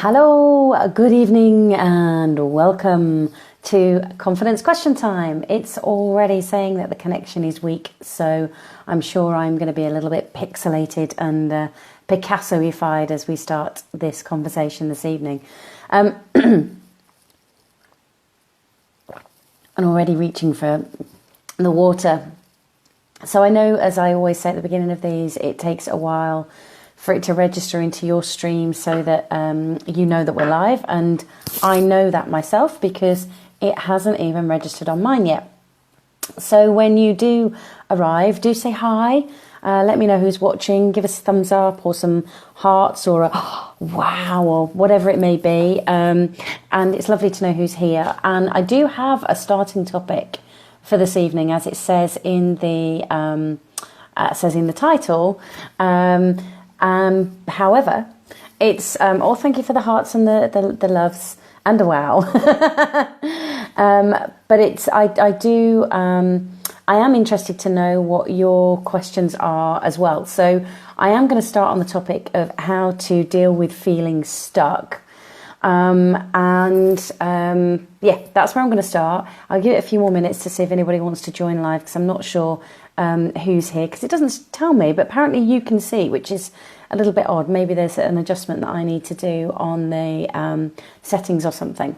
Hello, good evening and welcome to Confidence Question Time. It's already saying that the connection is weak, so I'm sure I'm going to be a little bit pixelated and Picasso-ified as we start this conversation this evening. I'm already reaching for the water. So I know, as I always say at the beginning of these, it takes a while for it to register into your stream so that you know that we're live. And I know that myself because it hasn't even registered on mine yet. So when you do arrive, do say hi. Let me know who's watching. Give us a thumbs up or some hearts or a wow or whatever it may be. And it's lovely to know who's here. And I do have a starting topic for this evening, as it says in the title. However, it's thank you for the hearts and the loves and a wow. But it's I am interested to know what your questions are as well. So I am going to start on the topic of how to deal with feeling stuck. Yeah, that's where I'm going to start. I'll give it a few more minutes to see if anybody wants to join live, because I'm not sure who's here, because it doesn't tell me, but apparently you can see, which is a little bit odd. Maybe there's an adjustment that I need to do on the settings or something.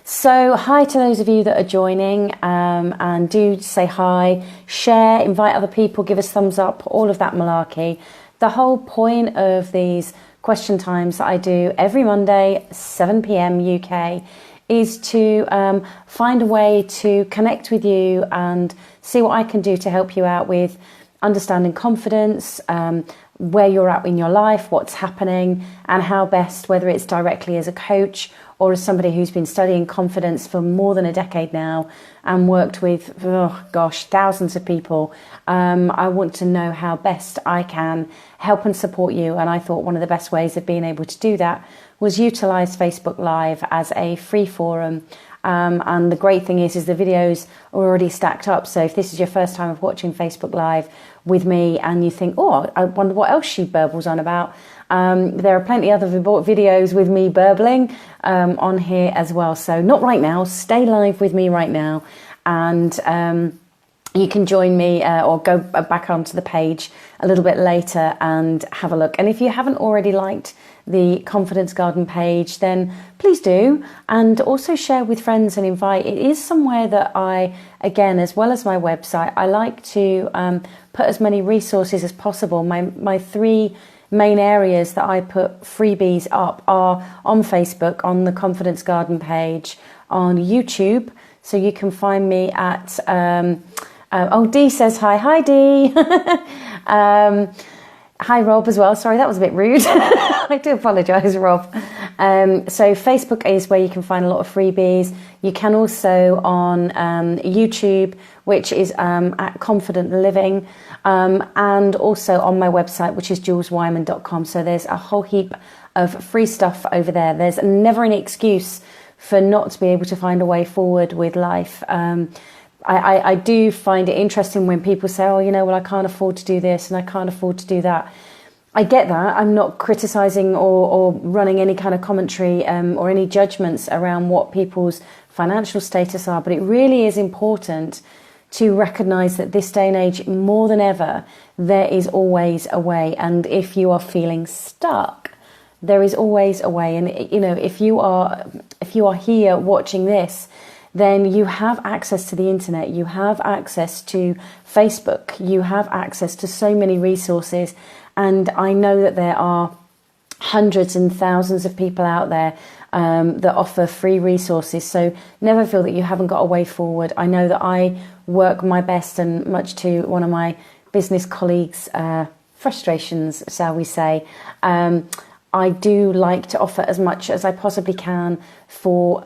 So hi to those of you that are joining, and do say hi, share, invite other people, give us thumbs up, all of that malarkey. The whole point of these question times that I do every Monday, 7 p.m. UK, is to find a way to connect with you and see what I can do to help you out with understanding confidence, where you're at in your life, what's happening, and how best, whether it's directly as a coach or as somebody who's been studying confidence for more than a decade now and worked with, thousands of people. I want to know how best I can help and support you. And I thought one of the best ways of being able to do that was utilize Facebook Live as a free forum. And the great thing is the videos are already stacked up. So if this is your first time of watching Facebook Live with me and you think, I wonder what else she burbles on about, there are plenty other videos with me burbling on here as well. So not right now, stay live with me right now. And you can join me or go back onto the page a little bit later and have a look. And if you haven't already liked the Confidence Garden page, then please do. And also share with friends and invite. It is somewhere that I, again, as well as my website, I like to put as many resources as possible. My three main areas that I put freebies up are on Facebook, on the Confidence Garden page, on YouTube. So you can find me at... Dee says hi. Hi, Dee. Hi, Rob, as well. Sorry, that was a bit rude. I do apologise, Rob. So Facebook is where you can find a lot of freebies. You can also on YouTube, which is at Confident Living, and also on my website, which is juleswyman.com. So there's a whole heap of free stuff over there. There's never any excuse for not to be able to find a way forward with life. I do find it interesting when people say, I can't afford to do this and I can't afford to do that. I get that. I'm not criticising or running any kind of commentary or any judgments around what people's financial status are, but it really is important to recognise that this day and age, more than ever, there is always a way. And if you are feeling stuck, there is always a way. And, if you are here watching this, then you have access to the internet, you have access to Facebook, you have access to so many resources. And I know that there are hundreds and thousands of people out there that offer free resources. So never feel that you haven't got a way forward. I know that I work my best, and much to one of my business colleagues' frustrations, shall we say, I do like to offer as much as I possibly can for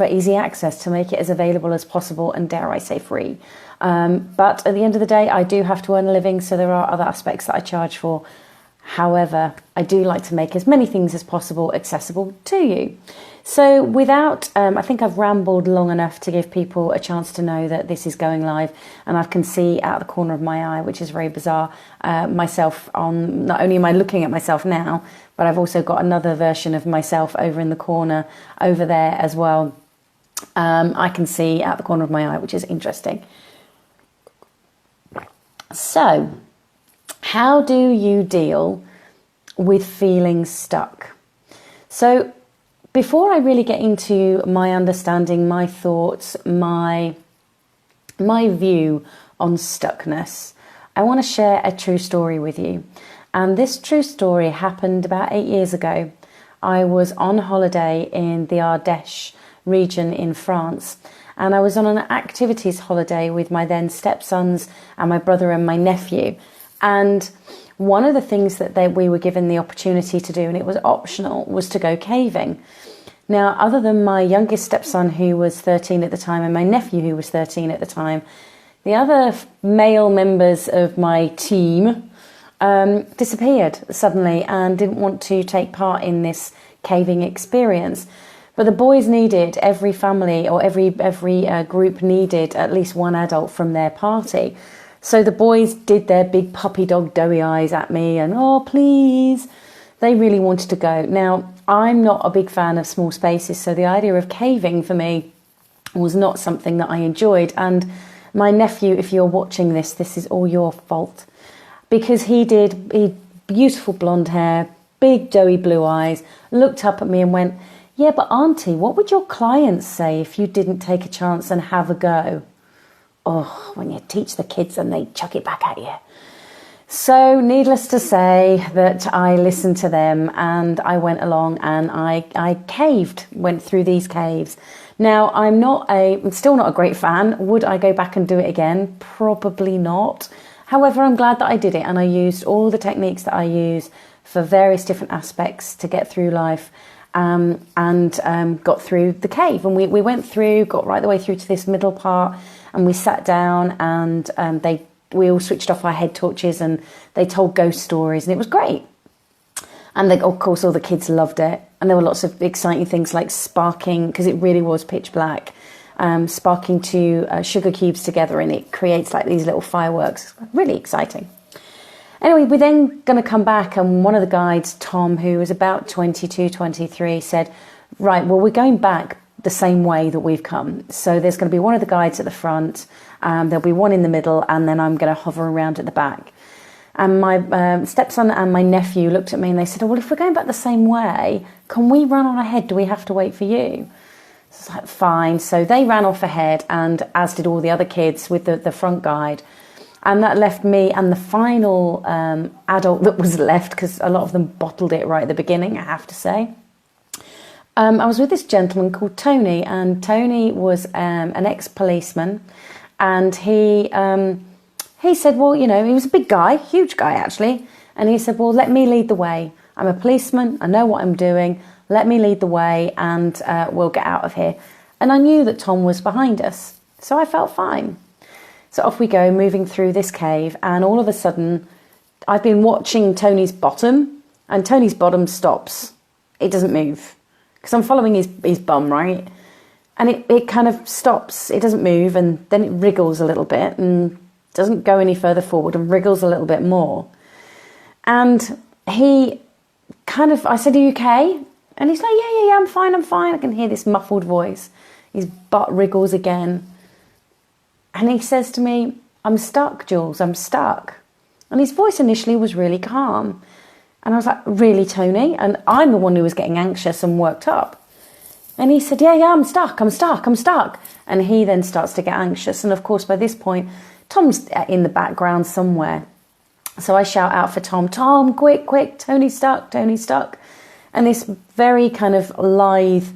easy access, to make it as available as possible and, dare I say, free. But at the end of the day, I do have to earn a living, so there are other aspects that I charge for. However, I do like to make as many things as possible accessible to you. So without, I think I've rambled long enough to give people a chance to know that this is going live, and I can see out the corner of my eye, which is very bizarre, myself on, not only am I looking at myself now, but I've also got another version of myself over in the corner over there as well. I can see out the corner of my eye, which is interesting. So, how do you deal with feeling stuck? So, before I really get into my understanding, my thoughts, my view on stuckness, I want to share a true story with you. And this true story happened about 8 years ago. I was on holiday in the Ardèche region in France, and I was on an activities holiday with my then stepsons and my brother and my nephew. And one of the things that we were given the opportunity to do, and it was optional, was to go caving. Now, other than my youngest stepson, who was 13 at the time, and my nephew, who was 13 at the time, the other male members of my team disappeared suddenly and didn't want to take part in this caving experience. But the boys needed, every family or every group needed at least one adult from their party. So the boys did their big puppy dog doughy eyes at me and, oh, please. They really wanted to go. Now, I'm not a big fan of small spaces, so the idea of caving for me was not something that I enjoyed. And my nephew, if you're watching this, this is all your fault. Because he beautiful blonde hair, big doughy blue eyes, looked up at me and went, yeah, but auntie, what would your clients say if you didn't take a chance and have a go? Oh, when you teach the kids and they chuck it back at you. So needless to say that I listened to them and I went along and I caved, went through these caves. Now, I'm still not a great fan. Would I go back and do it again? Probably not. However, I'm glad that I did it, and I used all the techniques that I use for various different aspects to get through life, and got through the cave. And we went through, got right the way through to this middle part, and we sat down and we all switched off our head torches and they told ghost stories, and it was great. And of course, all the kids loved it. And there were lots of exciting things like sparking, because it really was pitch black, sparking two sugar cubes together, and it creates like these little fireworks. Really exciting. Anyway, we're then going to come back, and one of the guides, Tom, who was about 22, 23, said, right, well, we're going back the same way that we've come. So there's going to be one of the guides at the front, there'll be one in the middle, and then I'm going to hover around at the back. And my stepson and my nephew looked at me and they said, oh, well, if we're going back the same way, can we run on ahead? Do we have to wait for you? So it's like, fine. So they ran off ahead, and as did all the other kids with the front guide. And that left me and the final adult that was left, because a lot of them bottled it right at the beginning, I have to say. I was with this gentleman called Tony, and Tony was an ex-policeman, and he said, well, you know, he was a big guy, huge guy actually, and he said, well, let me lead the way. I'm a policeman, I know what I'm doing, let me lead the way, and we'll get out of here. And I knew that Tom was behind us, so I felt fine. So off we go, moving through this cave, and all of a sudden, I've been watching Tony's bottom, and Tony's bottom stops. It doesn't move, because I'm following his bum, right? And it kind of stops, it doesn't move, and then it wriggles a little bit, and doesn't go any further forward, and wriggles a little bit more. And he kind of, I said, are you okay? And he's like, yeah, I'm fine. I can hear this muffled voice. His butt wriggles again. And he says to me, I'm stuck, Jules, I'm stuck. And his voice initially was really calm. And I was like, really, Tony? And I'm the one who was getting anxious and worked up. And he said, yeah, I'm stuck. And he then starts to get anxious. And of course, by this point, Tom's in the background somewhere. So I shout out for Tom, quick, Tony's stuck. And this very kind of lithe,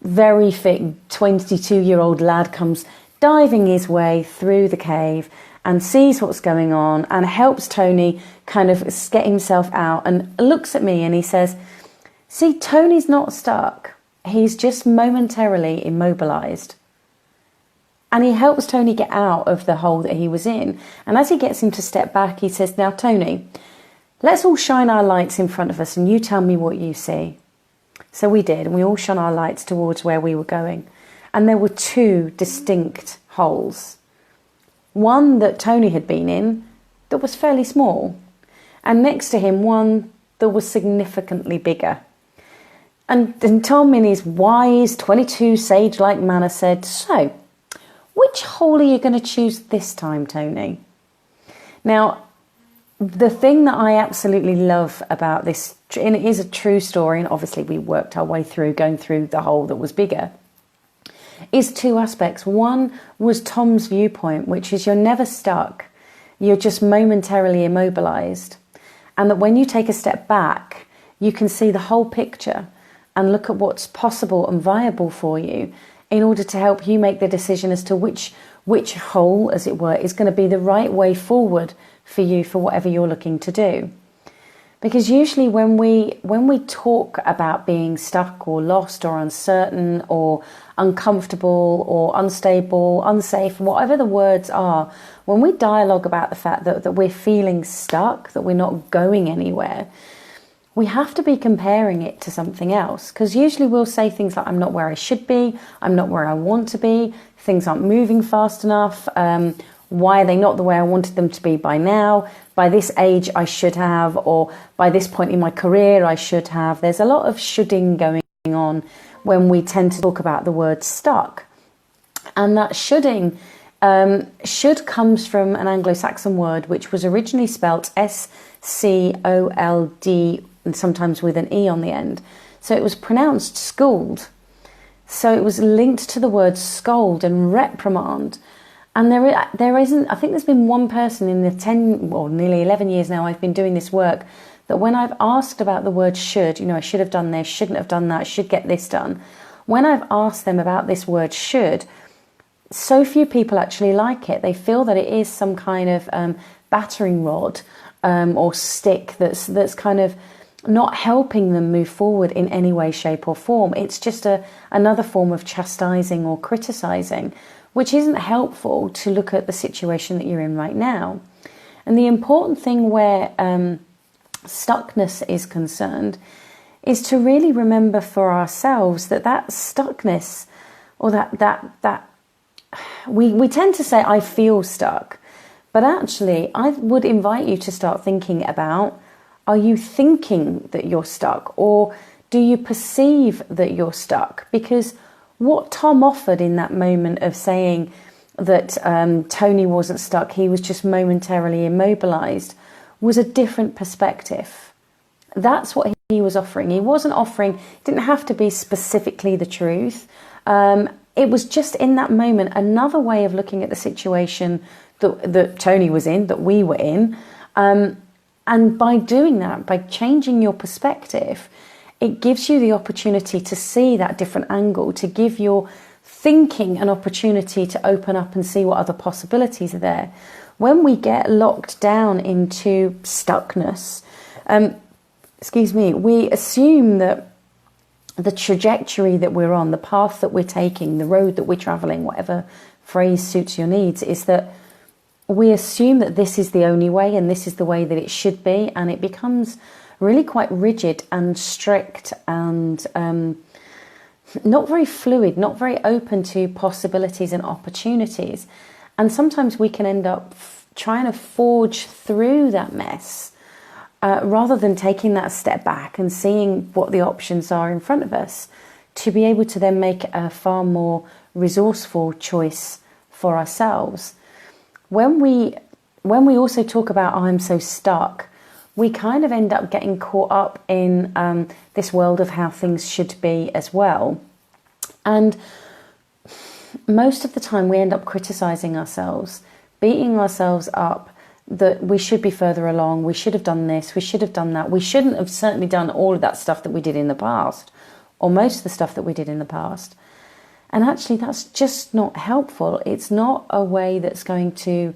very fit 22-year-old lad comes diving his way through the cave and sees what's going on and helps Tony kind of get himself out, and looks at me and he says, see, Tony's not stuck. He's just momentarily immobilized. And he helps Tony get out of the hole that he was in. And as he gets him to step back, he says, now, Tony, let's all shine our lights in front of us and you tell me what you see. So we did, and we all shone our lights towards where we were going. And there were two distinct holes. One that Tony had been in that was fairly small, and next to him one that was significantly bigger. And Tom, in his wise 22 sage-like manner, said, "So, which hole are you going to choose this time, Tony?" Now, the thing that I absolutely love about this, and it is a true story, and obviously we worked our way through going through the hole that was bigger, is two aspects. One was Tom's viewpoint, which is you're never stuck. You're just momentarily immobilized. And that when you take a step back, you can see the whole picture and look at what's possible and viable for you in order to help you make the decision as to which hole, as it were, is going to be the right way forward for you for whatever you're looking to do. Because usually when we talk about being stuck or lost or uncertain or uncomfortable or unstable, unsafe, whatever the words are, when we dialogue about the fact that we're feeling stuck, that we're not going anywhere, we have to be comparing it to something else. Because usually we'll say things like, I'm not where I should be, I'm not where I want to be, things aren't moving fast enough, why are they not the way I wanted them to be by now? By this age I should have, or by this point in my career I should have. There's a lot of shoulding going on when we tend to talk about the word stuck. And that shoulding, should comes from an Anglo-Saxon word which was originally spelt S-C-O-L-D, and sometimes with an E on the end. So it was pronounced scold. So it was linked to the word scold and reprimand. And there isn't, I think there's been one person in the 10 or nearly 11 years now I've been doing this work, that when I've asked about the word should, I should have done this, shouldn't have done that, should get this done. When I've asked them about this word should, so few people actually like it. They feel that it is some kind of battering rod or stick that's kind of not helping them move forward in any way, shape or form. It's just another form of chastising or criticizing, which isn't helpful to look at the situation that you're in right now. And the important thing where stuckness is concerned is to really remember for ourselves that stuckness, or that we tend to say, I feel stuck. But actually, I would invite you to start thinking about, are you thinking that you're stuck, or do you perceive that you're stuck? Because what Tom offered in that moment of saying that Tony wasn't stuck, he was just momentarily immobilized, was a different perspective. That's what he was offering. He wasn't offering, it didn't have to be specifically the truth. It was just in that moment another way of looking at the situation that Tony was in, that we were in. And by doing that, by changing your perspective, it gives you the opportunity to see that different angle, to give your thinking an opportunity to open up and see what other possibilities are there. When we get locked down into stuckness, we assume that the trajectory that we're on, the path that we're taking, the road that we're traveling, whatever phrase suits your needs, is that we assume that this is the only way and this is the way that it should be, and it becomes really quite rigid and strict and not very fluid, not very open to possibilities and opportunities. And sometimes we can end up trying to forge through that mess rather than taking that step back and seeing what the options are in front of us, to be able to then make a far more resourceful choice for ourselves. When we also talk about, I'm so stuck, we kind of end up getting caught up in this world of how things should be as well. And most of the time we end up criticizing ourselves, beating ourselves up, that we should be further along, we should have done this, we should have done that, we shouldn't have certainly done all of that stuff that we did in the past, or most of the stuff that we did in the past. And actually that's just not helpful. It's not a way that's going to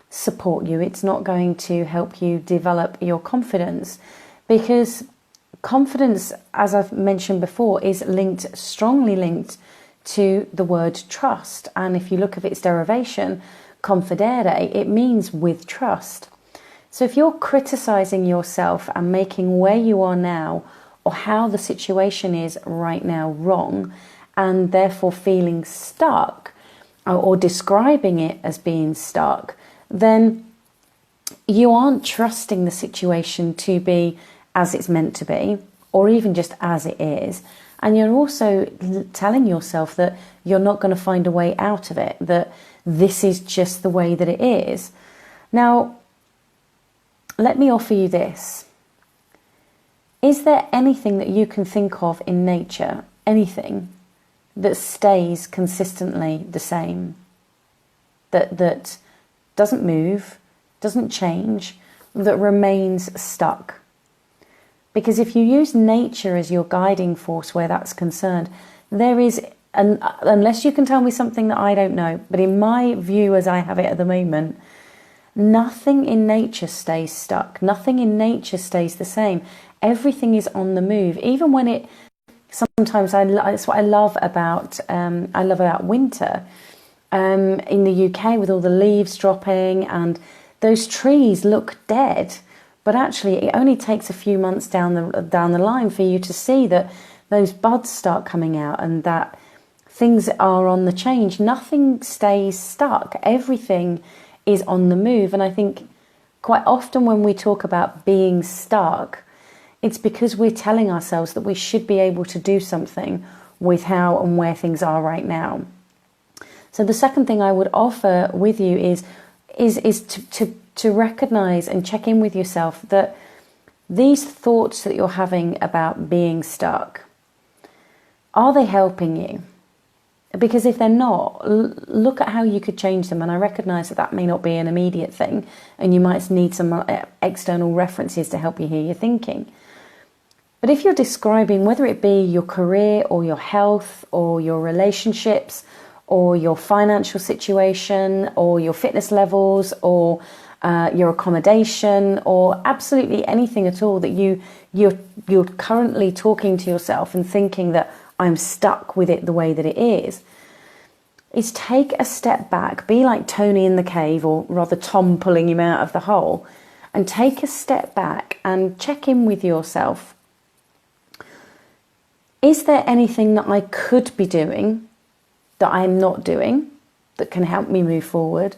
support you. It's not going to help you develop your confidence, because confidence, as I've mentioned before, is strongly linked to the word trust. And if you look at its derivation, confidere, it means with trust. So if you're criticizing yourself and making where you are now or how the situation is right now wrong, and therefore feeling stuck, or describing it as being stuck, then you aren't trusting the situation to be as it's meant to be, or even just as it is. And you're also telling yourself that you're not going to find a way out of it, that this is just the way that it is. Now, let me offer you this. Is there anything that you can think of in nature, anything, that stays consistently the same? That doesn't move, doesn't change, that remains stuck? Because if you use nature as your guiding force where that's concerned, there is, unless you can tell me something that I don't know, but in my view as I have it at the moment, nothing in nature stays stuck. Nothing in nature stays the same. Everything is on the move. Even when it, sometimes that's what I love about winter. In the UK, with all the leaves dropping and those trees look dead, but actually it only takes a few months down the line for you to see that those buds start coming out and that things are on the change. Nothing stays stuck. Everything is on the move. And I think quite often when we talk about being stuck, it's because we're telling ourselves that we should be able to do something with how and where things are right now. So the second thing I would offer with you is to recognize and check in with yourself that these thoughts that you're having about being stuck, are they helping you? Because if they're not, look at how you could change them. And I recognize that that may not be an immediate thing, and you might need some external references to help you hear your thinking. But if you're describing, whether it be your career or your health or your relationships or your financial situation or your fitness levels or your accommodation or absolutely anything at all that you're currently talking to yourself and thinking that I'm stuck with it the way that it is take a step back, be like Tony in the cave, or rather Tom pulling him out of the hole, and take a step back and check in with yourself. Is there anything that I could be doing that I'm not doing that can help me move forward?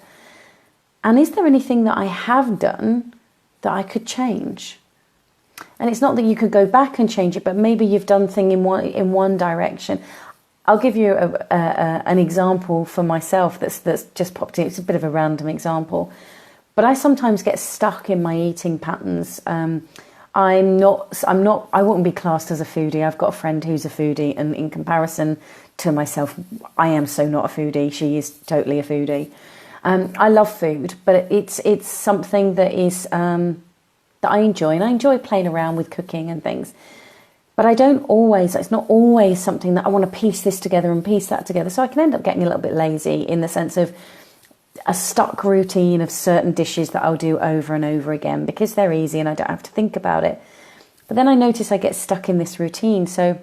And is there anything that I have done that I could change? And it's not that you could go back and change it, but maybe you've done things in one direction. I'll give you an example for myself that's just popped in. It's a bit of a random example, but I sometimes get stuck in my eating patterns. I wouldn't be classed as a foodie. I've got a friend who's a foodie, and in comparison to myself, I am so not a foodie. She is totally a foodie. I love food, but it's something that is that I enjoy, and I enjoy playing around with cooking and things. But it's not always something that I want to piece this together and piece that together. So I can end up getting a little bit lazy in the sense of a stuck routine of certain dishes that I'll do over and over again because they're easy and I don't have to think about it. But then I notice I get stuck in this routine. So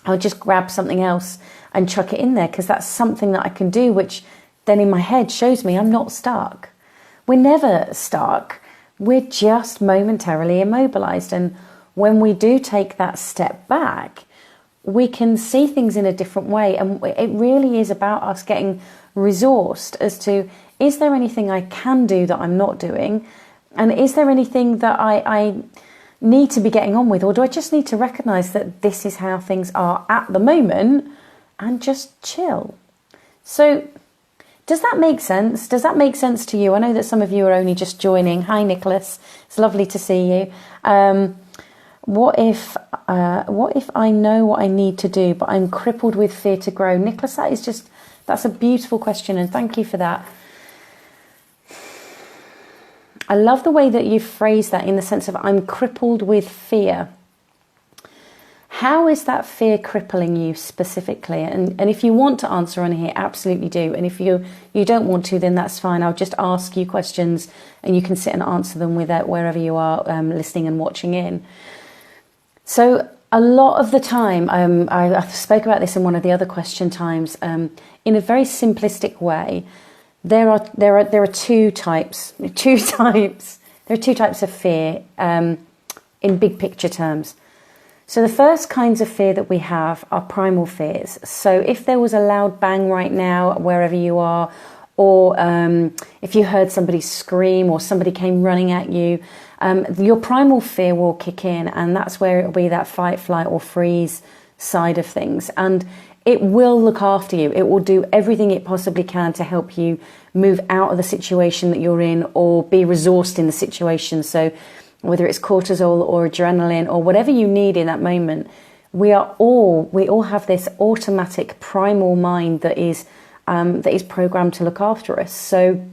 I'll just grab something else and chuck it in there because that's something that I can do, which then in my head shows me I'm not stuck. We're never stuck. We're just momentarily immobilized. And when we do take that step back, we can see things in a different way. And it really is about us getting resourced as to, is there anything I can do that I'm not doing? And is there anything that I need to be getting on with? Or do I just need to recognize that this is how things are at the moment and just chill? So does that make sense? Does that make sense to you? I know that some of you are only just joining. Hi, Nicholas. It's lovely to see you. What if I know what I need to do, but I'm crippled with fear to grow? Nicholas, that's a beautiful question, and thank you for that. I love the way that you phrase that in the sense of I'm crippled with fear. How is that fear crippling you specifically? And if you want to answer on here, absolutely do. And if you don't want to, then that's fine. I'll just ask you questions and you can sit and answer them wherever you are listening and watching in. So a lot of the time, I spoke about this in one of the other question times, in a very simplistic way. There are two types. There are two types of fear in big picture terms. So the first kinds of fear that we have are primal fears. So if there was a loud bang right now, wherever you are, or if you heard somebody scream or somebody came running at you, your primal fear will kick in, and that's where it'll be that fight, flight or freeze side of things. And it will look after you. It will do everything it possibly can to help you move out of the situation that you're in or be resourced in the situation. So whether it's cortisol or adrenaline or whatever you need in that moment, we all have this automatic primal mind that is programmed to look after us. So,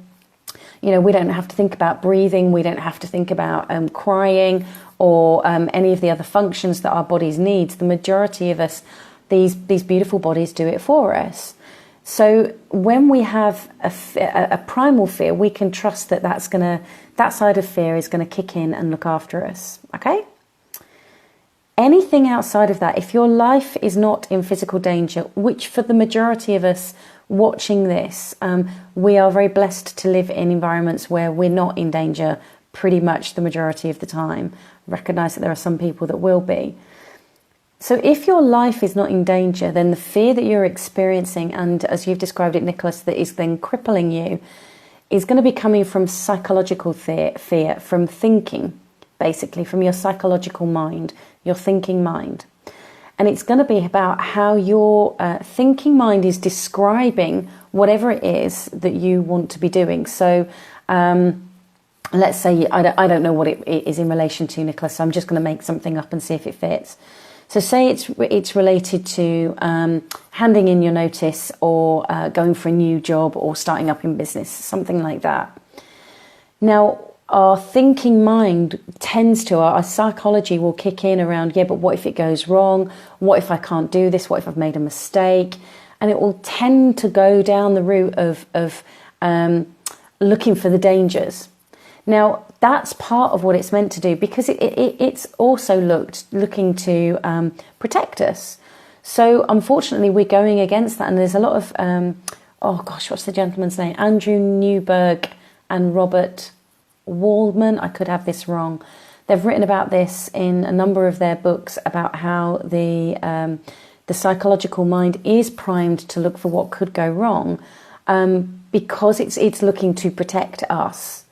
you know, we don't have to think about breathing. We don't have to think about crying or any of the other functions that our bodies need. The majority of us, these beautiful bodies do it for us. So when we have a primal fear, we can trust that that side of fear is going to kick in and look after us. Okay? Anything outside of that, if your life is not in physical danger, which for the majority of us watching this, we are very blessed to live in environments where we're not in danger pretty much the majority of the time. Recognise that there are some people that will be. So if your life is not in danger, then the fear that you're experiencing, and as you've described it, Nicholas, that is then crippling you, is going to be coming from psychological fear, from thinking, basically, from your psychological mind, your thinking mind. And it's going to be about how your thinking mind is describing whatever it is that you want to be doing. So let's say, I don't know what it is in relation to, Nicholas, so I'm just going to make something up and see if it fits. So say it's related to handing in your notice or going for a new job or starting up in business, something like that. Now, our thinking mind tends to, our psychology will kick in around, yeah, but what if it goes wrong? What if I can't do this? What if I've made a mistake? And it will tend to go down the route of looking for the dangers. Now, that's part of what it's meant to do, because it's also looking to protect us. So unfortunately, we're going against that. And there's a lot of, what's the gentleman's name? Andrew Newberg and Robert Waldman. I could have this wrong. They've written about this in a number of their books about how the psychological mind is primed to look for what could go wrong because it's looking to protect us.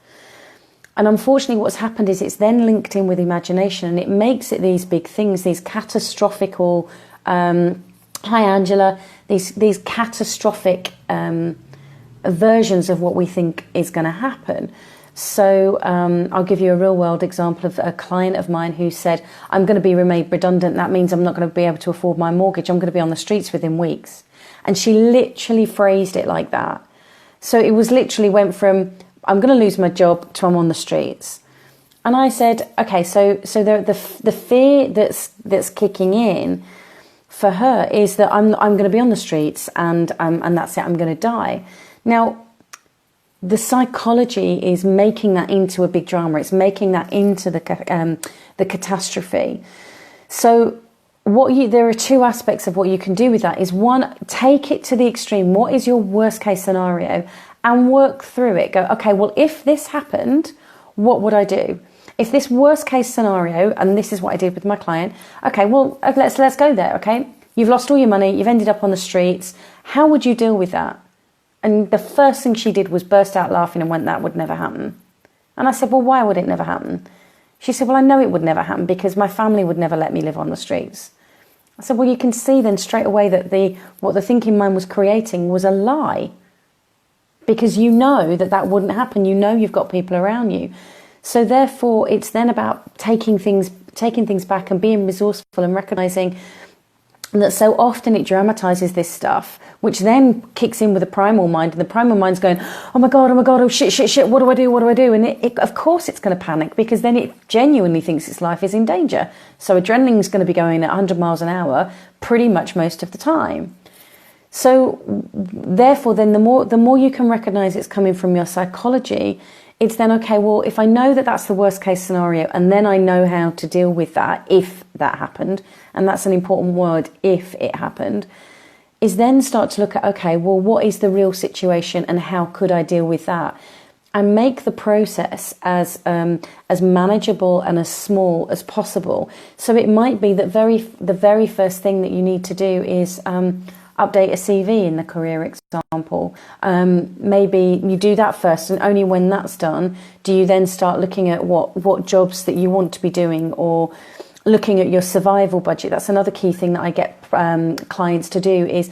And unfortunately, what's happened is it's then linked in with imagination, and it makes it these big things, these catastrophical, hi Angela, these catastrophic versions of what we think is going to happen. So I'll give you a real world example of a client of mine who said, I'm going to be made redundant. That means I'm not going to be able to afford my mortgage. I'm going to be on the streets within weeks. And she literally phrased it like that. So it was literally went from, I'm going to lose my job to I'm on the streets. And I said, okay, so the fear that's kicking in for her is that I'm going to be on the streets and that's it, I'm going to die. Now, the psychology is making that into a big drama. It's making that into the catastrophe. So there are two aspects of what you can do with that. Is one, take it to the extreme. What is your worst case scenario? And work through it. Go, okay, well, if this happened, what would I do? If this worst case scenario, and this is what I did with my client, okay, well, let's go there, okay? You've lost all your money, you've ended up on the streets. How would you deal with that? And the first thing she did was burst out laughing and went, that would never happen. And I said, well, why would it never happen? She said, well, I know it would never happen because my family would never let me live on the streets. I said, well, you can see then straight away that what the thinking mind was creating was a lie. Because you know that wouldn't happen. You know you've got people around you. So therefore, it's then about taking things back and being resourceful and recognising that so often it dramatises this stuff, which then kicks in with the primal mind. And the primal mind's going, oh my God, oh shit, what do I do? And it of course it's going to panic, because then it genuinely thinks its life is in danger. So adrenaline's going to be going at 100 miles an hour pretty much most of the time. So therefore, then the more you can recognise it's coming from your psychology, it's then, okay, well, if I know that that's the worst case scenario, and then I know how to deal with that if that happened, and that's an important word, if it happened, is then start to look at, okay, well, what is the real situation and how could I deal with that? and make the process as manageable and as small as possible. So it might be that the very first thing that you need to do is update a CV in the career example. Maybe you do that first, and only when that's done do you then start looking at what jobs that you want to be doing, or looking at your survival budget. That's another key thing that I get clients to do, is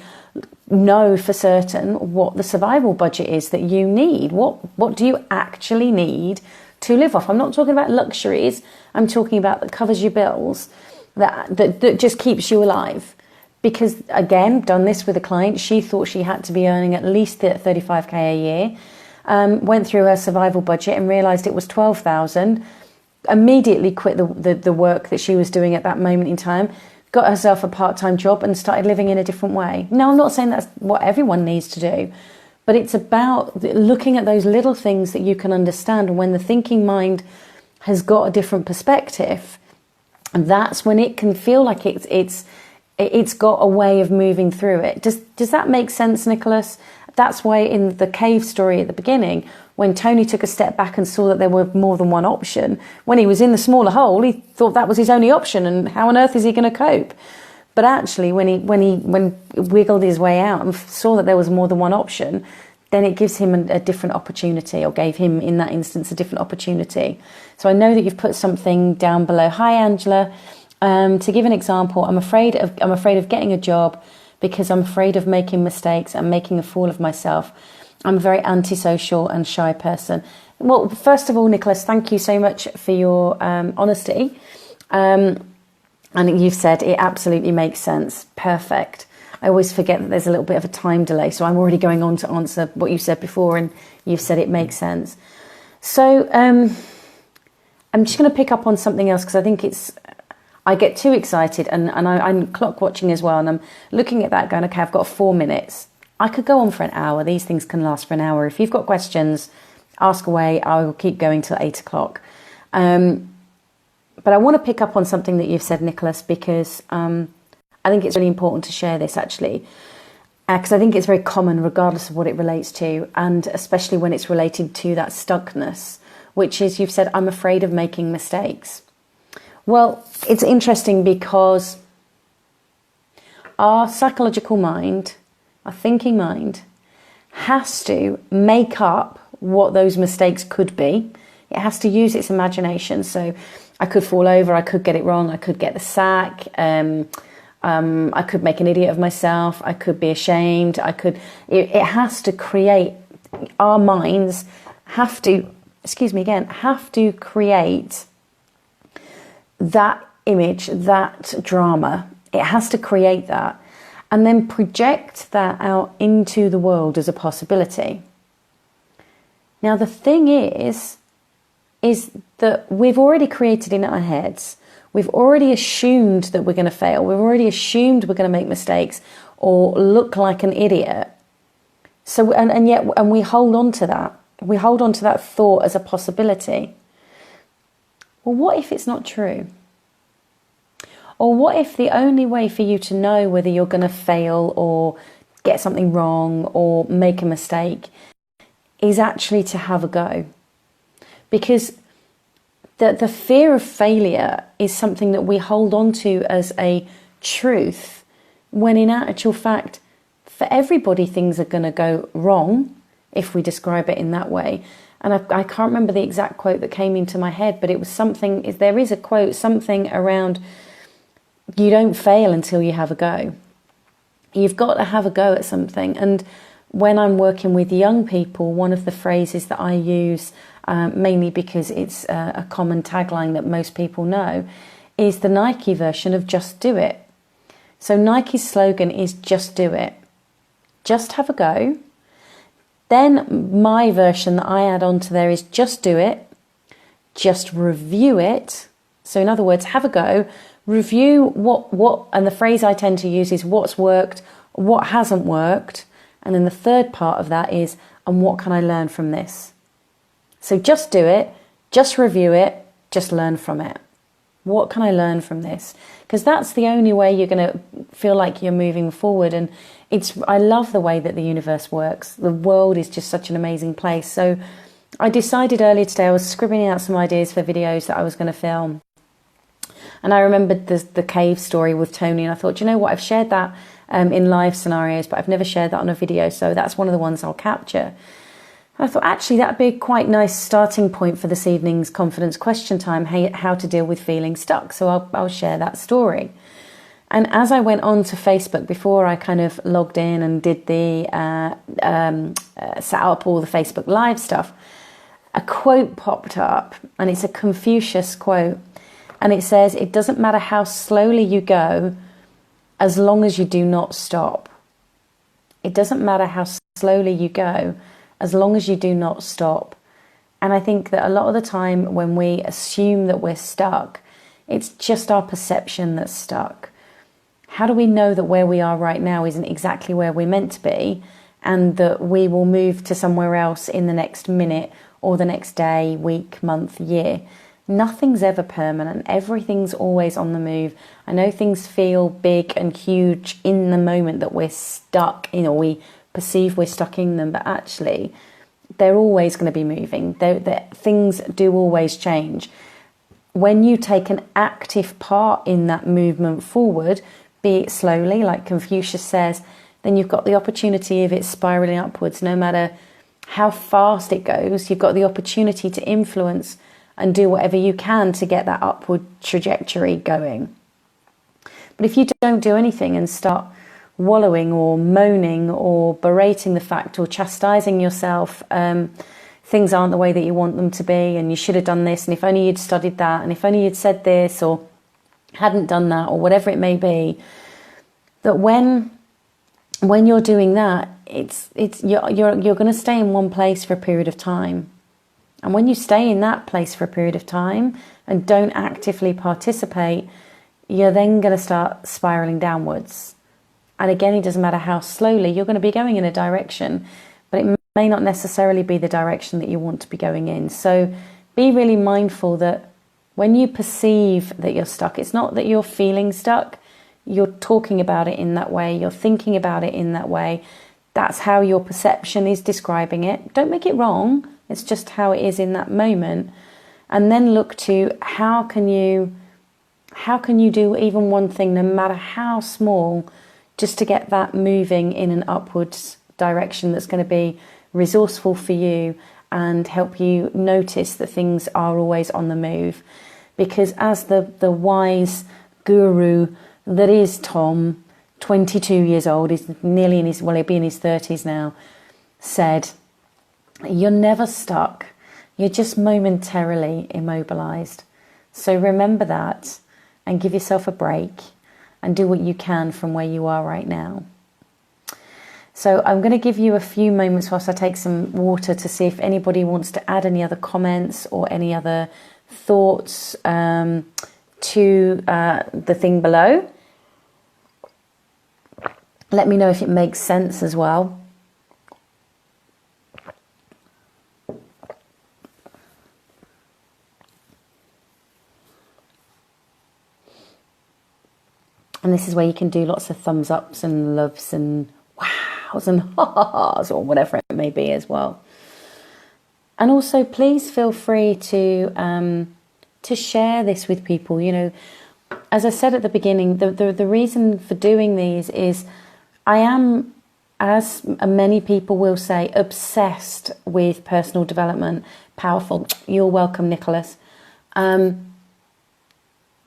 know for certain what the survival budget is that you need. What do you actually need to live off? I'm not talking about luxuries. I'm talking about that covers your bills, that just keeps you alive. Because again, done this with a client, she thought she had to be earning at least 35k a year. Went through her survival budget and realised it was 12,000. Immediately quit the work that she was doing at that moment in time, got herself a part-time job and started living in a different way. Now, I'm not saying that's what everyone needs to do, but it's about looking at those little things that you can understand. And when the thinking mind has got a different perspective, that's when it can feel like it's got a way of moving through it. Does that make sense, Nicholas? That's why in the cave story at the beginning, when Tony took a step back and saw that there were more than one option, when he was in the smaller hole, he thought that was his only option, and how on earth is he going to cope? But actually, when he wiggled his way out and saw that there was more than one option, then it gives him a different opportunity, or gave him, in that instance, a different opportunity. So I know that you've put something down below. Hi, Angela. To give an example, I'm afraid of getting a job because I'm afraid of making mistakes and making a fool of myself. I'm a very antisocial and shy person. Well, first of all, Nicholas, thank you so much for your honesty. And you've said it absolutely makes sense. Perfect. I always forget that there's a little bit of a time delay, so I'm already going on to answer what you said before, and you've said it makes sense. So I'm just going to pick up on something else, because I think I get too excited, and I'm clock watching as well, and I'm looking at that going, okay, I've got 4 minutes. I could go on for an hour. These things can last for an hour. If you've got questions, ask away. I will keep going till 8 o'clock. But I want to pick up on something that you've said, Nicholas, because I think it's really important to share this, actually, because I think it's very common regardless of what it relates to, and especially when it's related to that stuckness, which is, you've said, I'm afraid of making mistakes. Well, it's interesting because our psychological mind, our thinking mind, has to make up what those mistakes could be. It has to use its imagination. So I could fall over, I could get it wrong, I could get the sack, I could make an idiot of myself, I could be ashamed, it has to create, our minds have to create that image, that drama. It has to create that and then project that out into the world as a possibility. Now, the thing is that we've already created in our heads, we've already assumed that we're going to fail, we've already assumed we're going to make mistakes or look like an idiot. So, and yet we hold on to that. We hold on to that thought as a possibility. Well, what if it's not true? Or what if the only way for you to know whether you're going to fail or get something wrong or make a mistake is actually to have a go? Because the fear of failure is something that we hold on to as a truth, when in actual fact, for everybody, things are going to go wrong if we describe it in that way. And I can't remember the exact quote that came into my head, but it was something, there is a quote, something around, you don't fail until you have a go. You've got to have a go at something. And when I'm working with young people, one of the phrases that I use, mainly because it's a common tagline that most people know, is the Nike version of just do it. So Nike's slogan is just do it. Just have a go. Then my version that I add on to there is just do it, just review it. So in other words, have a go, review what, and the phrase I tend to use is what's worked, what hasn't worked. And then the third part of that is, and what can I learn from this? So just do it, just review it, just learn from it. What can I learn from this? Because that's the only way you're going to feel like you're moving forward. And I love the way that the universe works. The world is just such an amazing place. So I decided earlier today, I was scribbling out some ideas for videos that I was going to film. And I remembered the cave story with Tony, and I thought, you know what, I've shared that in live scenarios, but I've never shared that on a video, so that's one of the ones I'll capture. I thought, actually, that'd be a quite nice starting point for this evening's confidence question time, how to deal with feeling stuck. So I'll share that story. And as I went on to Facebook, before I kind of logged in and did the, set up all the Facebook Live stuff, a quote popped up, and it's a Confucius quote. And it says, it doesn't matter how slowly you go, as long as you do not stop. It doesn't matter how slowly you go, as long as you do not stop. And I think that a lot of the time when we assume that we're stuck, it's just our perception that's stuck. How do we know that where we are right now isn't exactly where we're meant to be, and that we will move to somewhere else in the next minute or the next day, week, month, year? Nothing's ever permanent. Everything's always on the move. I know things feel big and huge in the moment that we're stuck, we perceive we're stuck in them, but actually they're always going to be moving. Things do always change. When you take an active part in that movement forward, be it slowly, like Confucius says, then you've got the opportunity of it spiraling upwards. No matter how fast it goes, you've got the opportunity to influence and do whatever you can to get that upward trajectory going. But if you don't do anything and start wallowing or moaning or berating the fact or chastising yourself, things aren't the way that you want them to be, and you should have done this, and if only you'd studied that, and if only you'd said this or hadn't done that, or whatever it may be, that when you're doing that, you're going to stay in one place for a period of time. And when you stay in that place for a period of time and don't actively participate, you're then going to start spiraling downwards. And again, it doesn't matter how slowly, you're going to be going in a direction, but it may not necessarily be the direction that you want to be going in. So be really mindful that when you perceive that you're stuck, it's not that you're feeling stuck, you're talking about it in that way, you're thinking about it in that way. That's how your perception is describing it. Don't make it wrong. It's just how it is in that moment. And then look to how can you do even one thing, no matter how small, just to get that moving in an upwards direction that's going to be resourceful for you and help you notice that things are always on the move. Because as the wise guru that is Tom, 22 years old, he's nearly in he'll be in his 30s now, said, you're never stuck. You're just momentarily immobilized. So remember that and give yourself a break and do what you can from where you are right now. So I'm going to give you a few moments whilst I take some water to see if anybody wants to add any other comments or any other thoughts to the thing below. Let me know if it makes sense as well. And this is where you can do lots of thumbs ups and loves and wows and ha-has or whatever it may be as well. And also, please feel free to share this with people. As I said at the beginning, the reason for doing these is I am, as many people will say, obsessed with personal development. Powerful. You're welcome, Nicholas. I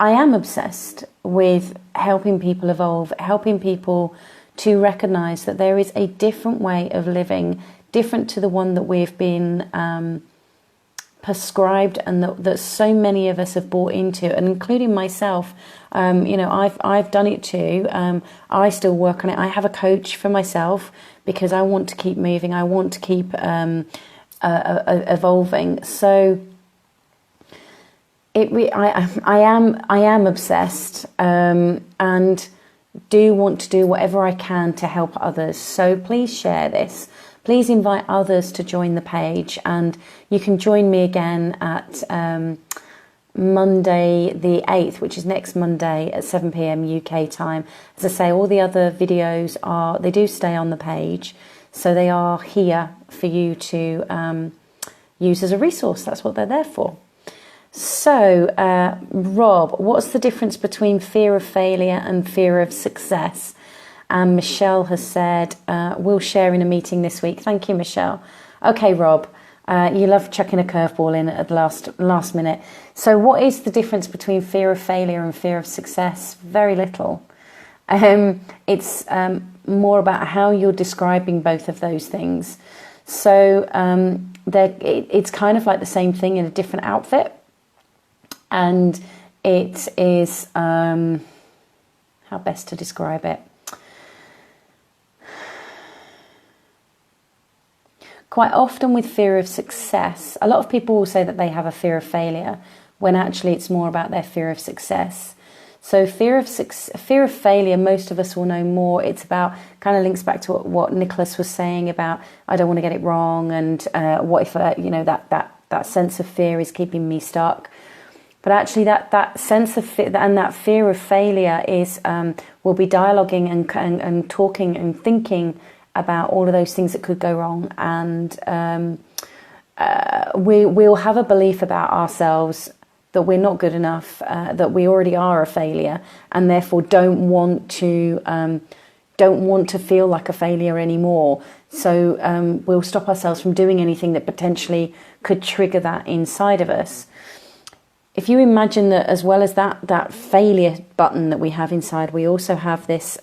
am obsessed with helping people evolve, helping people to recognise that there is a different way of living, different to the one that we've been prescribed and that so many of us have bought into, and including myself. I've done it too. I still work on it. I have a coach for myself because I want to keep moving. I want to keep evolving. So I am obsessed and do want to do whatever I can to help others. So please share this. Please invite others to join the page, and you can join me again at Monday the 8th, which is next Monday at 7 p.m. UK time. As I say, all the other videos they do stay on the page, so they are here for you to use as a resource. That's what they're there for. So, Rob, what's the difference between fear of failure and fear of success? And Michelle has said, we'll share in a meeting this week. Thank you, Michelle. Okay, Rob, you love chucking a curveball in at the last minute. So what is the difference between fear of failure and fear of success? Very little. It's more about how you're describing both of those things. So it's kind of like the same thing in a different outfit. And it is, how best to describe it? Quite often with fear of success, a lot of people will say that they have a fear of failure, when actually it's more about their fear of success. So fear of failure, most of us will know more. It's about, kind of links back to what Nicholas was saying about, I don't want to get it wrong, and what if that sense of fear is keeping me stuck. But actually that sense of fear and that fear of failure is, we'll be dialoguing and talking and thinking about all of those things that could go wrong, and we'll have a belief about ourselves that we're not good enough, that we already are a failure, and therefore don't want to feel like a failure anymore. So we'll stop ourselves from doing anything that potentially could trigger that inside of us. If you imagine that, as well as that failure button that we have inside, we also have this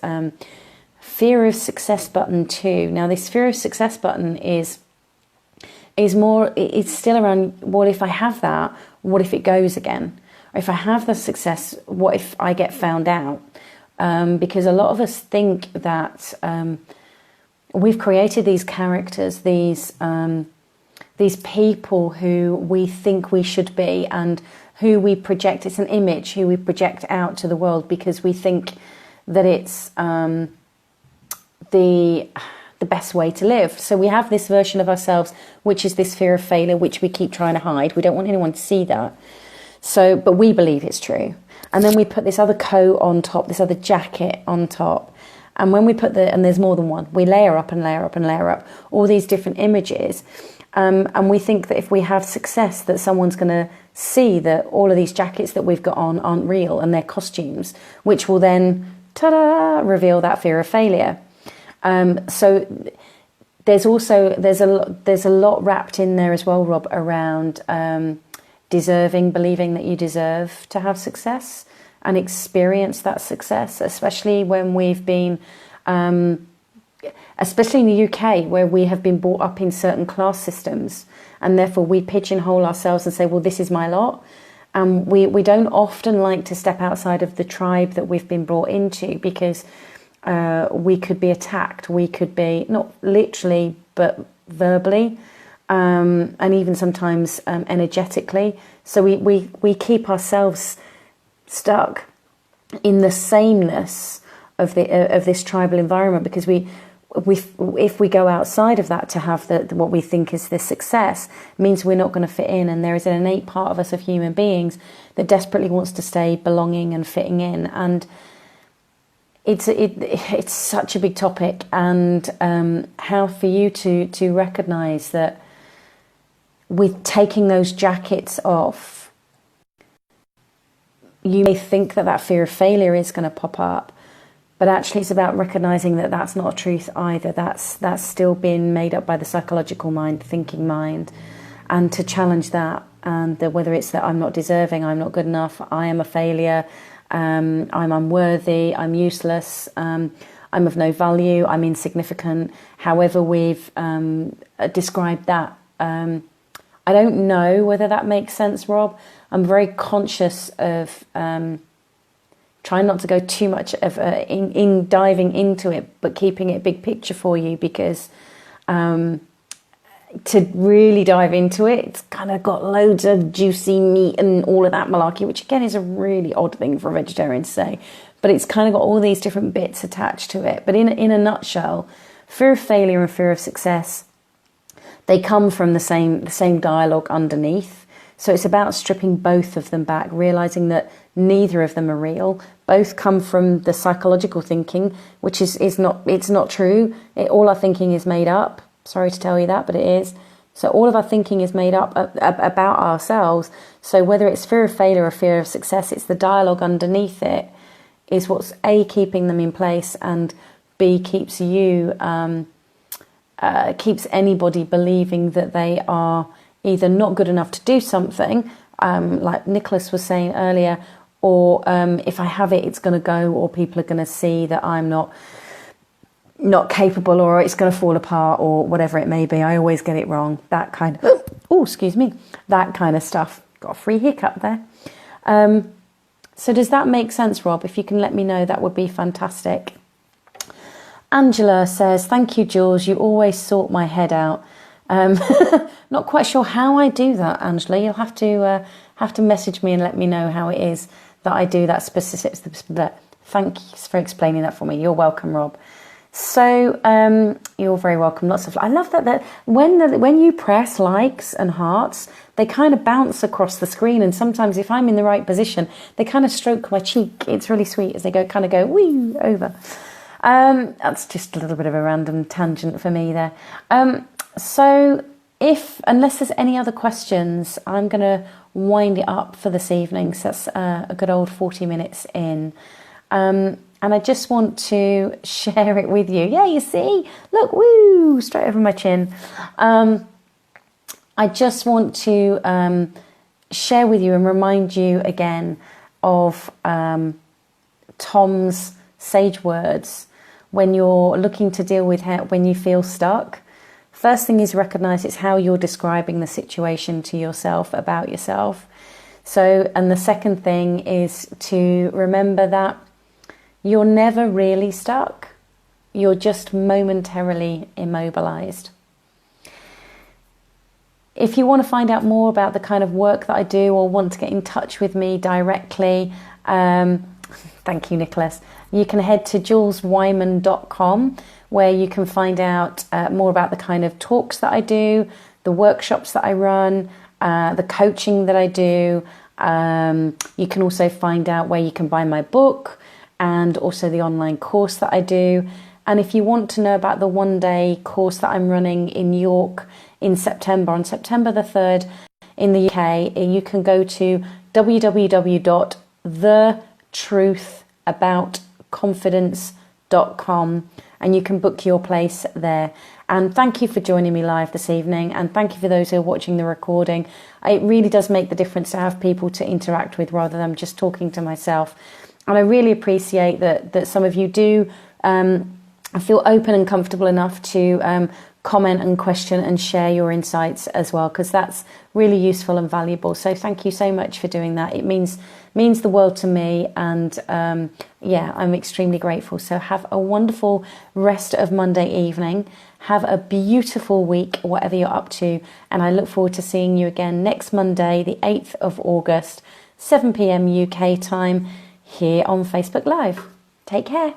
fear of success button too. Now, this fear of success button is more, it's still around, well, if I have that, what if it goes again? Or if I have the success, what if I get found out? Because a lot of us think that we've created these characters, these people who we think we should be, and who we project, it's an image, who we project out to the world, because we think that it's the best way to live. So we have this version of ourselves, which is this fear of failure, which we keep trying to hide. We don't want anyone to see that. So, but we believe it's true. And then we put this other coat on top, this other jacket on top. And when we put and there's more than one, we layer up and layer up and layer up all these different images. And we think that if we have success, that someone's going to see that all of these jackets that we've got on aren't real, and they're costumes, which will then, ta-da, reveal that fear of failure. So there's a lot wrapped in there as well, Rob, around deserving, believing that you deserve to have success and experience that success, especially when we've been, especially in the UK, where we have been brought up in certain class systems, and therefore we pigeonhole ourselves and say, well, this is my lot. And we don't often like to step outside of the tribe that we've been brought into, because we could be attacked, we could be, not literally, but verbally, and even sometimes energetically. So we keep ourselves stuck in the sameness of this tribal environment, because if we go outside of that to have what we think is this success, means we're not going to fit in. And there is an innate part of us, of human beings, that desperately wants to stay belonging and fitting in. And it's such a big topic, and how for you to recognise that with taking those jackets off, you may think that fear of failure is going to pop up, but actually it's about recognising that that's not a truth either. That's still been made up by the psychological mind, the thinking mind, and to challenge that, and whether it's that I'm not deserving, I'm not good enough, I am a failure, I'm unworthy, I'm useless, I'm of no value, I'm insignificant, however we've described that. I don't know whether that makes sense, Rob. I'm very conscious of trying not to go too much of in diving into it, but keeping it big picture for you, because to really dive into it, it's kind of got loads of juicy meat and all of that malarkey, which again is a really odd thing for a vegetarian to say, but it's kind of got all these different bits attached to it. But in a nutshell, fear of failure and fear of success, they come from the same dialogue underneath. So it's about stripping both of them back, realizing that neither of them are real. Both come from the psychological thinking, which is not true. All our thinking is made up. Sorry to tell you that, but it is. So all of our thinking is made up about ourselves. So whether it's fear of failure or fear of success, it's the dialogue underneath it is what's A, keeping them in place, and B, keeps you, keeps anybody believing that they are either not good enough to do something, like Nicholas was saying earlier, or if I have it, it's going to go, or people are going to see that I'm not capable, or it's going to fall apart, or whatever it may be. I always get it wrong. That kind of, that kind of stuff. Got a free hiccup there. So does that make sense, Rob? If you can let me know, that would be fantastic. Angela says, thank you, Jules. You always sort my head out. Not quite sure how I do that, Angela. You'll have to message me and let me know how it is that I do that specific. Thanks for explaining that for me. You're welcome, Rob. So you're very welcome. Lots of. I love that when you press likes and hearts, they kind of bounce across the screen, and sometimes if I'm in the right position, they kind of stroke my cheek. It's really sweet as they go wee over. That's just a little bit of a random tangent for me there. So unless there's any other questions, I'm going to wind it up for this evening. So that's a good old 40 minutes in. And I just want to share it with you. Yeah, you see? Look, woo, straight over my chin. I just want to share with you and remind you again of Tom's sage words when you're looking to deal with when you feel stuck. First thing is recognize it's how you're describing the situation to yourself about yourself. So, and the second thing is to remember that you're never really stuck. You're just momentarily immobilized. If you want to find out more about the kind of work that I do or want to get in touch with me directly, thank you, Nicholas. You can head to juleswyman.com, where you can find out more about the kind of talks that I do, the workshops that I run, the coaching that I do. You can also find out where you can buy my book and also the online course that I do. And if you want to know about the one-day course that I'm running in York in September, on September the 3rd in the UK, you can go to www.thetrutheaboutconfidence.com and you can book your place there. And thank you for joining me live this evening, and thank you for those who are watching the recording. It really does make the difference to have people to interact with rather than just talking to myself. And I really appreciate that some of you do feel open and comfortable enough to comment and question and share your insights as well, because that's really useful and valuable. So thank you so much for doing that. It means the world to me, and yeah, I'm extremely grateful. So have a wonderful rest of Monday evening. Have a beautiful week, whatever you're up to, and I look forward to seeing you again next Monday, the 8th of August, 7 p.m. UK time, here on Facebook Live. Take care.